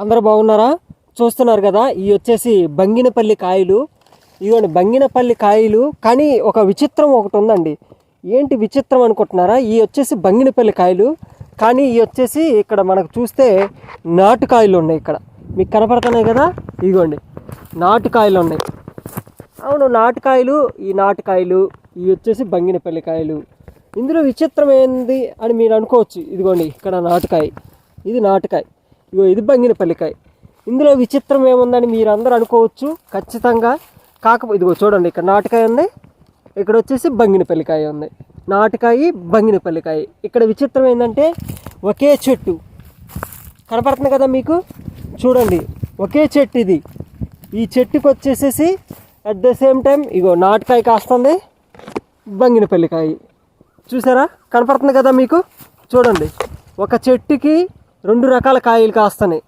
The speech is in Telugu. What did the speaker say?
అందరూ బాగున్నారా? చూస్తున్నారు కదా, ఇవి వచ్చేసి బంగినపల్లి కాయలు. ఇదిగోండి బంగినపల్లి కాయలు. కానీ ఒక విచిత్రం ఒకటి ఉందండి. ఏంటి విచిత్రం అనుకుంటున్నారా? ఇవి వచ్చేసి బంగినపల్లి కాయలు, కానీ ఇవి వచ్చేసి ఇక్కడ మనకు చూస్తే నాటుకాయలు ఉన్నాయి. ఇక్కడ మీకు కనపడుతున్నాయి కదా, ఇదిగోండి నాటుకాయలు ఉన్నాయి. అవును, నాటుకాయలు. ఈ నాటుకాయలు ఇవి వచ్చేసి బంగినపల్లి కాయలు. ఇందులో విచిత్రం ఏంది అని మీరు అనుకోవచ్చు. ఇదిగోండి ఇక్కడ నాటుకాయ, ఇది నాటుకాయ, ఇగో ఇది బంగినపల్లికాయ. ఇందులో విచిత్రం ఏముందని మీరు అందరూ అనుకోవచ్చు ఖచ్చితంగా. కాకపోతే ఇదిగో చూడండి, ఇక్కడ నాటుకాయ ఉంది, ఇక్కడ వచ్చేసి బంగినపల్లికాయ ఉంది. నాటుకాయ, బంగినపల్లికాయ. ఇక్కడ విచిత్రం ఏంటంటే ఒకే చెట్టు కనపడుతుంది కదా మీకు, చూడండి ఒకే చెట్టు ఇది. ఈ చెట్టుకి వచ్చేసేసి అట్ ద సేమ్ టైం ఇగో నాటుకాయ కాస్తుంది, బంగినపల్లికాయ. చూసారా, కనపడుతుంది కదా మీకు. చూడండి, ఒక చెట్టుకి రెండు రకాల కాయలు కాస్తున్నాయి.